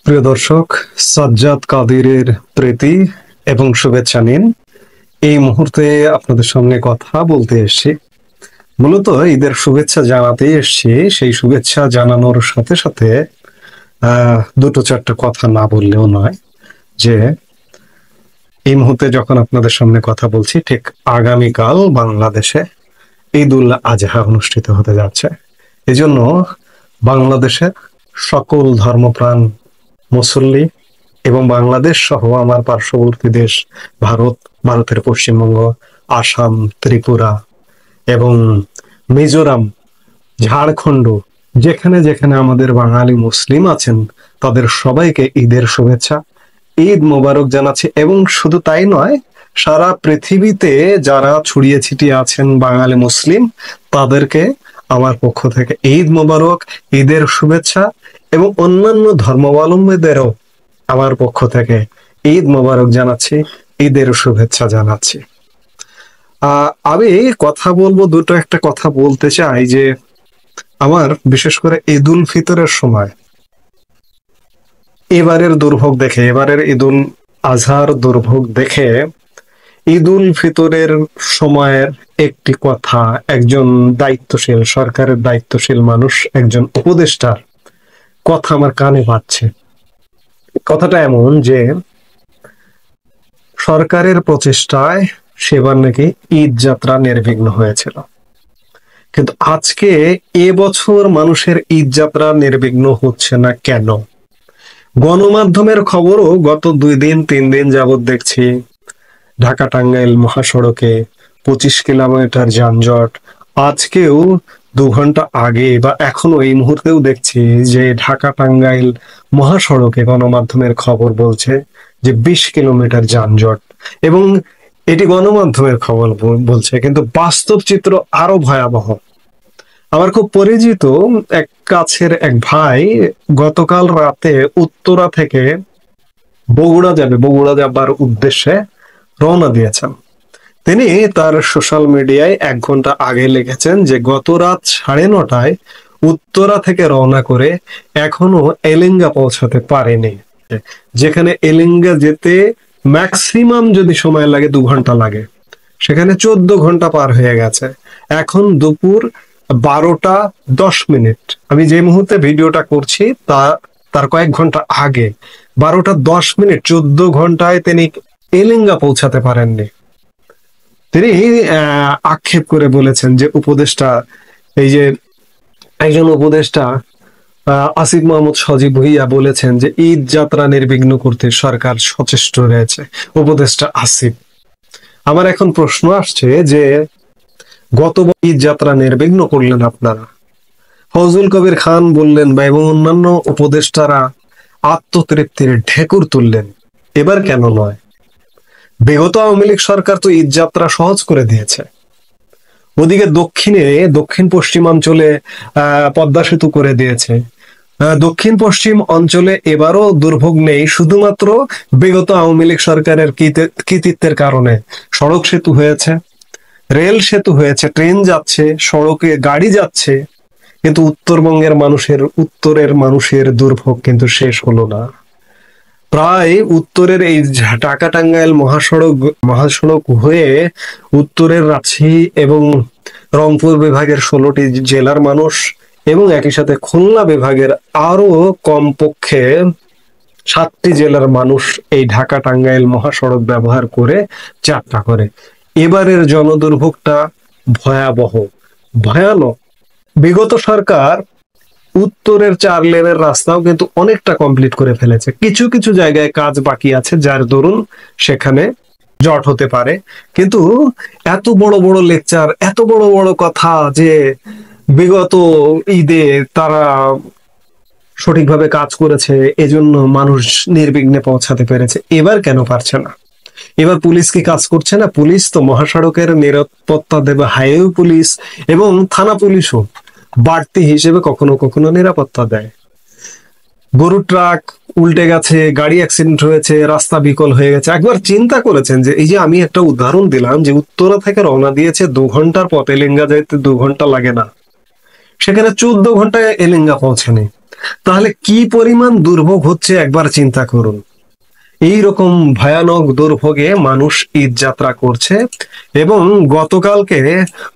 প্রিয় দর্শক, সাজ্জাদ কাদিরের প্রীতি এবং শুভেচ্ছা নিন। এই মুহূর্তে আপনাদের সামনে কথা বলতে এসেছি, মূলত ঈদের শুভেচ্ছা জানাতেই এসেছি। সেই শুভেচ্ছা জানানোর সাথে সাথে দুটো চারটা কথা না বললেও নয় যে এই মুহূর্তে যখন আপনাদের সামনে কথা বলছি, ঠিক আগামীকাল বাংলাদেশে ঈদ উল আজহা অনুষ্ঠিত হতে যাচ্ছে। এজন্য বাংলাদেশের সকল ধর্মপ্রাণ মুসল্লি এবং বাংলাদেশ সহ আমার পার্শ্ববর্তী দেশ ভারতের পশ্চিমবঙ্গ, আসাম, ত্রিপুরা এবং মিজোরাম, ঝাড়খণ্ড, যেখানে যেখানে আমাদের বাঙালি মুসলিম আছেন তাদের সবাইকে ঈদের শুভেচ্ছা, ঈদ মোবারক জানাচ্ছি। এবং শুধু তাই নয়, সারা পৃথিবীতে যারা ছড়িয়ে ছিটিয়ে আছেন বাঙালি মুসলিম, তাদেরকে আমার পক্ষ থেকে ঈদ মোবারক, ঈদের শুভেচ্ছা, এবং অন্যান্য ধর্মাবলম্বীদেরও আমার পক্ষ থেকে ঈদ মোবারক জানাচ্ছি, ঈদের শুভেচ্ছা জানাচ্ছি। আমি কথা বলবো, দুটো একটা কথা বলতে চাই যে আমার বিশেষ করে ঈদ উল ফিতরের সময় এবারের দুর্ভোগ দেখে, এবারের ঈদ উল আজহার দুর্ভোগ দেখে ঈদ উল ফিতরের সময়ের একটি কথা একজন দায়িত্বশীল, সরকারের দায়িত্বশীল মানুষ, একজন উপদেষ্টার কথা আমার কানে পাচ্ছে। কথাটা এমন যে সরকারের প্রচেষ্টায় সেবার নাকি ঈদ যাত্রা নির্বিঘ্ন হয়েছিল, কিন্তু আজকে এবছর মানুষের ঈদ যাত্রা নির্বিঘ্ন হচ্ছে না কেন? গণমাধ্যমের খবরও গত 2 দিন 3 দিন যাবৎ দেখছি ঢাকা টাঙ্গাইল মহাসড়কে 25 কিলোমিটার যানজট। আজকেও 2 ঘন্টা আগে বা এখনো এই মুহূর্তেও দেখছি যে ঢাকা টাঙ্গাইল মহাসড়কে গণমাধ্যমের খবর বলছে যে 20 কিলোমিটার যানজট। এবং এটি গণমাধ্যমের খবর বলছে, কিন্তু বাস্তব চিত্র আরো ভয়াবহ। আমার খুব পরিচিত এক কাছের এক ভাই গতকাল রাতে উত্তরা থেকে বগুড়া যাবার উদ্দেশ্যে রওনা দিয়েছেন। তিনি তার সোশ্যাল মিডিয়ায় 1 ঘন্টা আগে লিখেছেন যে গত রাত 9:30টায় উত্তরা থেকে রওনা করে এখনো এলিঙ্গা পৌঁছাতে পারেনি, যেখানে এলিঙ্গা যেতে ম্যাক্সিমাম যদি সময় লাগে 2 ঘন্টা লাগে, সেখানে 14 ঘন্টা পার হয়ে গেছে। এখন দুপুর 12টা 10 মিনিট, আমি যে মুহূর্তে ভিডিওটা করছি তার কয়েক ঘন্টা আগে 12টা 10 মিনিট, 14 ঘন্টায় তিনি এলিঙ্গা পৌঁছাতে পারেননি। তিনি আক্ষেপ করে বলেছেন যে এই যে একজন উপদেষ্টা আসিফ মাহমুদ সজীব ভুইয়া বলেছেন যে ঈদ যাত্রা নির্বিঘ্ন করতে সরকার সচেষ্ট রয়েছে, উপদেষ্টা আসিফ। আমার এখন প্রশ্ন আসছে যে গত ঈদ যাত্রা নির্বিঘ্ন করলেন আপনারা, ফজল কবির খান বললেন বা এবং অন্যান্য উপদেষ্টারা আত্মতৃপ্তির ঢেকুর তুললেন, এবার কেন নয়? বিগত আওয়ামী লীগ সরকার তো ঈদ যাত্রা সহজ করে দিয়েছে। ওদিকে দক্ষিণ পশ্চিমাঞ্চলে পদ্মা সেতু করে দিয়েছে। দক্ষিণ পশ্চিম অঞ্চলে এবারও দুর্ভোগ নেই, শুধুমাত্র বিগত আওয়ামী লীগ সরকারের কৃতিত্বের কারণে সড়ক সেতু হয়েছে, রেল সেতু হয়েছে, ট্রেন যাচ্ছে, সড়কে গাড়ি যাচ্ছে, কিন্তু উত্তরের মানুষের দুর্ভোগ কিন্তু শেষ হলো না। প্রায় উত্তরের এই ঢাকা টাঙ্গাইল মহাসড়ক হয়ে উত্তরের রাজশাহী এবং রংপুর বিভাগের 16টি জেলার মানুষ এবং একই সাথে খুলনা বিভাগের আরো কমপক্ষে 7টি জেলার মানুষ এই ঢাকা টাঙ্গাইল মহাসড়ক ব্যবহার করে যাত্রা করে। এবারের জনদুর্ভোগটা ভয়ানক। বিগত সরকার উত্তরের 4 লেনের রাস্তাও কিন্তু অনেকটা কমপ্লিট করে ফেলেছে, কিছু কিছু জায়গায় কাজ বাকি আছে, যার দরুন সেখানে জট হতে পারে। কিন্তু এত বড় বড় লেকচার, এত বড় বড় কথা যে বিগত ঈদে তারা সঠিকভাবে কাজ করেছে, এজন্য মানুষ নির্বিঘ্নে পৌঁছাতে পেরেছে, এবার কেন পারছে না? এবার পুলিশ কি কাজ করছে না? পুলিশ তো মহাসড়কের নিরাপত্তা দেবে, হাইওয়ে পুলিশ এবং থানা পুলিশও বাড়তি হিসেবে কখনো কখনো নিরাপত্তা দেয়। গরুর ট্রাক উল্টে গেছে, গাড়ি অ্যাক্সিডেন্ট হয়েছে, রাস্তা বিকল হয়ে গেছে। একবার চিন্তা করেছেন যে এই যে আমি একটা উদাহরণ দিলাম যে উত্তরা থেকে রওনা দিয়েছে 2 ঘন্টার পথ, এলিঙ্গা যাইতে 2 ঘন্টা লাগে না, সেখানে 14 ঘন্টায় এলিঙ্গা পৌঁছেনি। তাহলে কি পরিমাণ দুর্ভোগ হচ্ছে একবার চিন্তা করুন। এই রকম ভয়ানক দুর্ভোগে মানুষ ঈদ যাত্রা করছে। এবং গতকালকে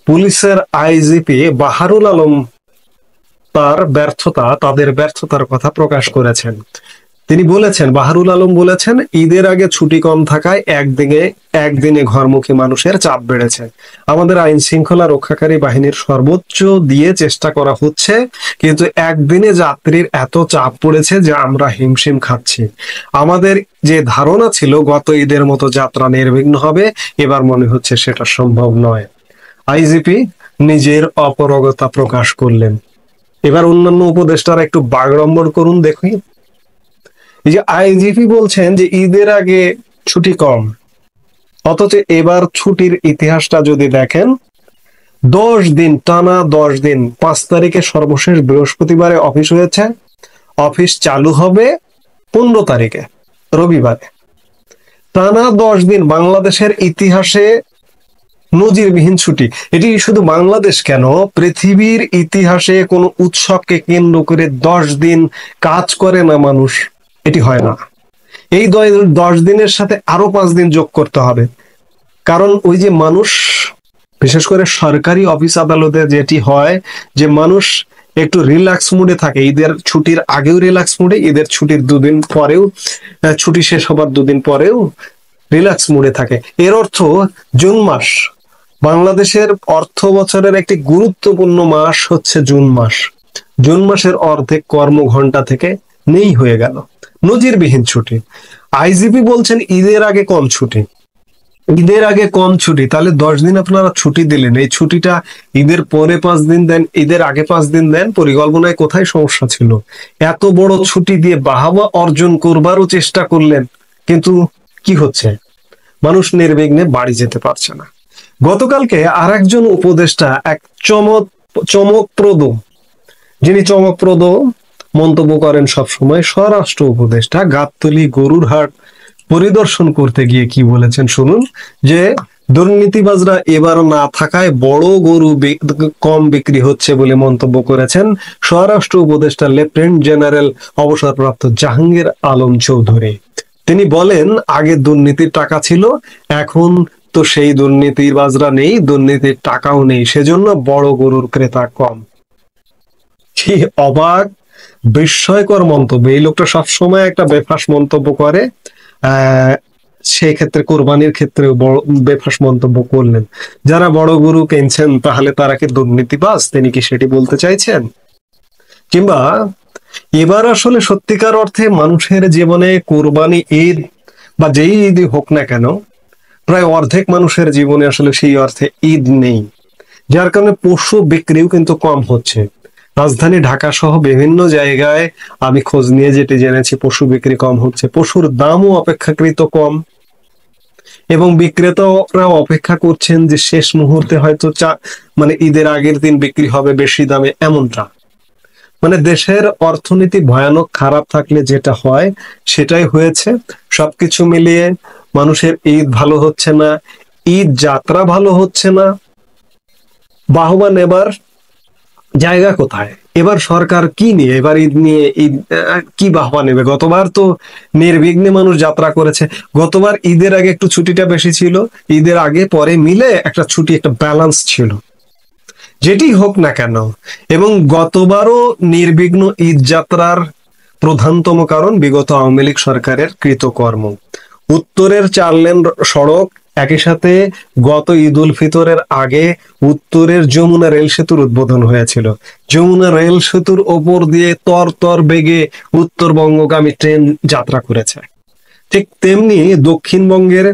পুলিশের আইজিপি বাহারুল আলম তাদের ব্যর্থতার কথা প্রকাশ করেছেন। তিনি বলেছেন, বাহারুল আলম বলেছেন, ঈদের আগে ছুটি কম থাকায় একদিনে ঘরমুখী মানুষের চাপ বেড়েছে। আমাদের আইন শৃঙ্খলা রক্ষাকারী বাহিনীর সর্বোচ্চ দিয়ে চেষ্টা করা হচ্ছে, কিন্তু একদিনে যাত্রীর এত চাপ পড়েছে যে আমরা হিমশিম খাচ্ছি। আমাদের যে ধারণা ছিল গত ঈদের মতো যাত্রা নির্বিঘ্ন হবে, এবার মনে হচ্ছে সেটা সম্ভব নয়। আইজিপি নিজের অপারগতা প্রকাশ করলেন। এবার অন্যান্য উপদেষ্টারা একটু বাগড়ম্বর করুন দেখি। এই যে আইজিপি বলছেন যে ঈদের আগে ছুটি কম, অথচ এবার ছুটির ইতিহাসটা যদি দেখেন, 10 দিন টানা 10 দিন, 5 তারিখে সর্বশেষ বৃহস্পতিবারে অফিস হয়েছে, অফিস চালু হবে 15 তারিখে রবিবারে। টানা 10 দিন বাংলাদেশের ইতিহাসে নজিরবিহীন ছুটি। এটি শুধু বাংলাদেশ কেন, পৃথিবীর ইতিহাসে কোনো উৎসবকে কেন্দ্র করে 10 দিন কাজ করে না মানুষ, এটি হয় না। এই 10 দিনের সাথে আরো 5 দিন যোগ করতে হবে, কারণ ওই যে মানুষ, বিশেষ করে সরকারি অফিস আদালতে যেটি হয় যে মানুষ একটু রিল্যাক্স মুডে থাকে, ঈদের ছুটির আগেও রিল্যাক্স মুডে, ঈদের ছুটির 2 দিন পরেও, ছুটি শেষ হবার 2 দিন পরেও রিল্যাক্স মুডে থাকে। এর অর্থ জুন মাস, বাংলাদেশের অর্থ বছরের একটি গুরুত্বপূর্ণ মাস হচ্ছে জুন মাস। জুন মাসের অর্ধেক কর্মঘণ্টা থেকে নেই হয়ে গেল, নজিরবিহীন ছুটি। আইজিপি বলছেন ঈদের আগে কম ছুটি। ঈদের আগে কম ছুটি, তাহলে 10 দিন আপনারা ছুটি দিলেন, এই ছুটিটা ঈদের পরে 5 দিন দেন, ঈদের আগে 5 দিন দেন। পরিকল্পনায় কোথায় সমস্যা ছিল? এত বড় ছুটি দিয়ে বাহবা অর্জন করবারও চেষ্টা করলেন, কিন্তু কি হচ্ছে? মানুষ নির্বিঘ্নে বাড়ি যেতে পারছে না। গতকালকে আর একজন উপদেষ্টা এক চমকপ্রদ, যিনি চমকপ্রদ মন্তব্য করেন সবসময়, স্বরাষ্ট্র উপদেষ্টা গাবতলী গরুর হাট পরিদর্শন করতে গিয়ে কি বলেছেন শুনুন। যে দুর্নীতিবাজরা এবার না থাকায় বড় গরু কম বিক্রি হচ্ছে বলে মন্তব্য করেছেন স্বরাষ্ট্র উপদেষ্টা লেফটেন্যান্ট জেনারেল অবসরপ্রাপ্ত জাহাঙ্গীর আলম চৌধুরী। তিনি বলেন, আগে দুর্নীতির টাকা ছিল, এখন তো সেই দুর্নীতিবাজরা নেই, দুর্নীতির টাকাও নেই, সেজন্য বড় গরুর ক্রেতা কম। কি অবাক বিস্ময়কর মন্তব্য! এই লোকটা সবসময় একটা বেফাস মন্তব্য করে, সেই ক্ষেত্রে কোরবানির ক্ষেত্রে বড় বেফাস মন্তব্য করলেন। যারা বড় গরু কিনছেন তাহলে তারা কি দুর্নীতিবাজ? তিনি কি সেটি বলতে চাইছেন? কিংবা এবার আসলে সত্যিকার অর্থে মানুষের জীবনে কোরবানি ঈদ বা যেই ঈদই হোক না কেন, প্রায় অর্ধেক মানুষের জীবনে আসলে সেই অর্থে ঈদ নেই, যার কারণে পশু বিক্রিও কিন্তু কম হচ্ছে। রাজধানী ঢাকা সহ বিভিন্ন জায়গায় আমি খোঁজ নিয়ে যেটি জেনেছি, পশু বিক্রি কম হচ্ছে, পশুর দামও অপেক্ষাকৃত কম, এবং বিক্রেতারা অপেক্ষা করছেন যে শেষ মুহূর্তে হয়তো মানে ঈদের আগের দিন বিক্রি হবে বেশি দামে, এমনটা। মানে দেশের অর্থনীতি ভয়ানক খারাপ থাকলে যেটা হয় সেটাই হয়েছে। সবকিছু মিলিয়ে মানুষের ঈদ ভালো হচ্ছে না, ঈদ যাত্রা ভালো হচ্ছে না। বাহবা নেবার জায়গা কোথায়? এবার সরকার কি নিয়ে, এবার ঈদ নিয়ে ঈদ কি বাহবা নেবে? গতবার তো নির্বিঘ্নে মানুষ যাত্রা করেছে, গতবার ঈদের আগে একটু ছুটিটা বেশি ছিল, ঈদের আগে পরে মিলে একটা ছুটি, একটা ব্যালেন্স ছিল, যেটি হোক না কেন। এবং গতবারও নির্বিঘ্ন ঈদ যাত্রার প্রধানতম কারণ বিগত আওয়ামী লীগ সরকারের কৃতকর্ম। উত্তরের 4 লেন সড়ক, একই সাথে গত ঈদ উল ফিতরের আগে উত্তরের যমুনা রেল সেতুর উদ্বোধন হয়েছিল। যমুনা রেল সেতুর ওপর দিয়ে তর বেগে উত্তরবঙ্গগামী ট্রেন যাত্রা করেছে। ঠিক তেমনি দক্ষিণবঙ্গের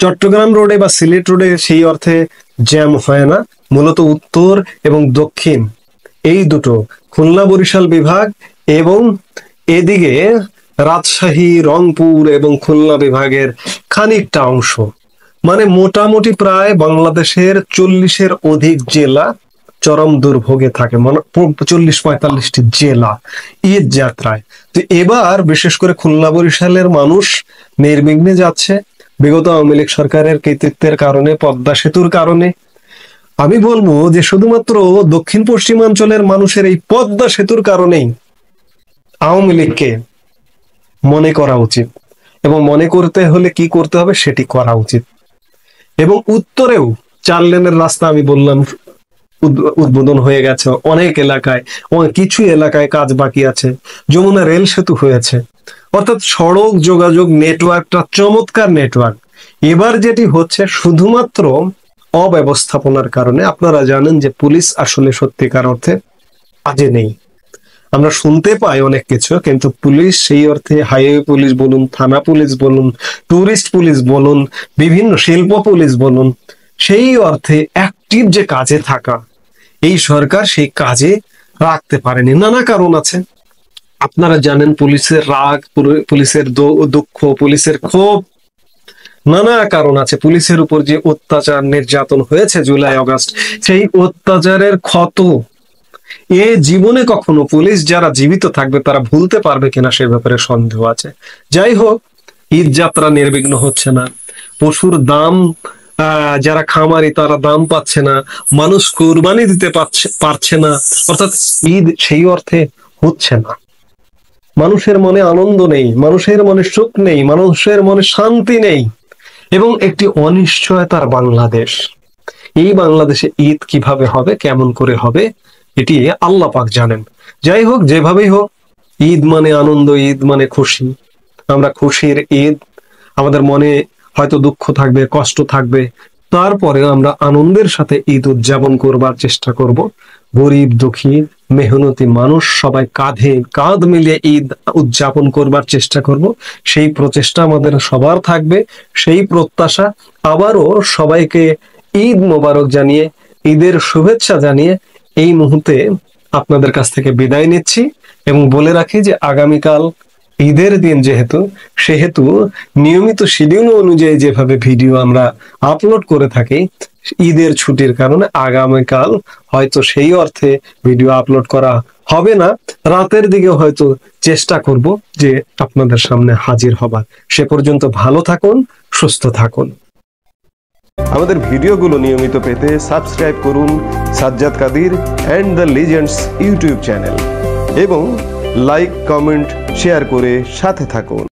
চট্টগ্রাম রোডে বা সিলেট রোডে সেই অর্থে জ্যাম হয় না, মূলত উত্তর এবং দক্ষিণ এই দুটো, খুলনা বরিশাল বিভাগ এবং এদিকে রাজশাহী, রংপুর এবং খুলনা বিভাগের খানিকটা অংশ, মানে মোটামুটি প্রায় বাংলাদেশের 40-এর অধিক জেলা চরম দুর্ভোগে থাকে, মানে 40-45টি জেলা ঈদ যাত্রায়। তো এবার বিশেষ করে খুলনা বরিশালের মানুষ নির্বিঘ্নে যাচ্ছে বিগত আওয়ামী লীগ সরকারের কৃতিত্বের কারণে, পদ্মা সেতুর কারণে। আমি বলবো যে শুধুমাত্র দক্ষিণ পশ্চিমাঞ্চলের মানুষের এই পদ্মা সেতুর কারণেই আওয়ামী লীগকে মনে করা উচিত, এবং মনে করতে হলে কি করতে হবে সেটি করা উচিত। এবং উত্তরেও 4 লেনের রাস্তা আমি বললাম উদ্বোধন হয়ে গেছে অনেক এলাকায়, কিছু এলাকায় কাজ বাকি আছে। যমুনা রেল সেতু হয়েছে, অর্থাৎ সড়ক যোগাযোগ নেটওয়ার্কটা চমৎকার নেটওয়ার্ক। এবার যেটি হচ্ছে শুধুমাত্র অব্যবস্থাপনার কারণে। আপনারা জানেন যে পুলিশ আসলে সত্যিকার অর্থে কাজে নেই। আমরা শুনতে পাই অনেক কিছু, কিন্তু পুলিশ সেই অর্থে হাইওয়ে পুলিশ বলুন, থানা পুলিশ বলুন, টুরিস্ট পুলিশ বলুন, বিভিন্ন শিল্প পুলিশ বলুন, সেই অর্থে অ্যাক্টিভ যে কাজে থাকা, এই সরকার সেই কাজে রাখতে পারেনি। নানা কারণ আছে, আপনারা জানেন পুলিশের রাগ, পুলিশের দুঃখ, পুলিশের ক্ষোভ, নানা কারণ আছে। পুলিশের উপর যে অত্যাচার নির্যাতন হয়েছে জুলাই আগস্ট, সেই অত্যাচারের ক্ষত এ জীবনে কখনো পুলিশ যারা জীবিত থাকবে তারা ভুলতে পারবে কিনা সে ব্যাপারে সন্দেহ আছে। যাই হোক, ঈদ যাত্রা নির্বিঘ্ন হচ্ছে না, পশুর দাম যারা খামারি তারা দাম পাচ্ছে না, মানুষ কোরবানি দিতে পারছে না, অর্থাৎ ঈদ সেই অর্থে হচ্ছে না। মানুষের মনে আনন্দ নেই, মানুষের মনে সুখ নেই, মানুষের মনে শান্তি নেই, এবং একটি অনিশ্চয়তার বাংলাদেশ। এই বাংলাদেশে ঈদ কিভাবে হবে, কেমন করে হবে, এটি আল্লাহ পাক জানেন। যাই হোক, যেভাবেই হোক, ঈদ মানে আনন্দ, ঈদ মানে খুশি। আমরা খুশির ঈদ, আমাদের মনে হয়তো দুঃখ থাকবে, কষ্ট থাকবে, তারপরে আমরা আনন্দের সাথে ঈদ উদযাপন করবার চেষ্টা করব। গরিব দুঃখী মেহনতি মানুষ সবাই কাঁধে কাঁধ মিলিয়ে ঈদ উদযাপন করবার চেষ্টা করব। সেই প্রচেষ্টা আমাদের সবার থাকবে, সেই প্রত্যাশা। আবারও সবাইকে ঈদ মোবারক জানিয়ে, ঈদের শুভেচ্ছা জানিয়ে এই মুহূর্তে আপনাদের কাছ থেকে বিদায় নিচ্ছি, এবং বলে রাখি যে আগামীকাল ঈদের দিন সেহেতু নিয়মিত শিডিউল অনুযায়ী যেভাবে ভিডিও আমরা আপলোড করে থাকি, ঈদের ছুটির কারণে আগামীকাল হয়তো সেই অর্থে ভিডিও আপলোড করা হবে না। রাতের দিকে হয়তো চেষ্টা করব যে আপনাদের সামনে হাজির হবার। সে পর্যন্ত ভালো থাকুন, সুস্থ থাকুন। আমাদের ভিডিওগুলো নিয়মিত পেতে সাবস্ক্রাইব করুন Sajjad Kadir and the legends YouTube channel, এবং লাইক, কমেন্ট, শেয়ার করে সাথে থাকুন।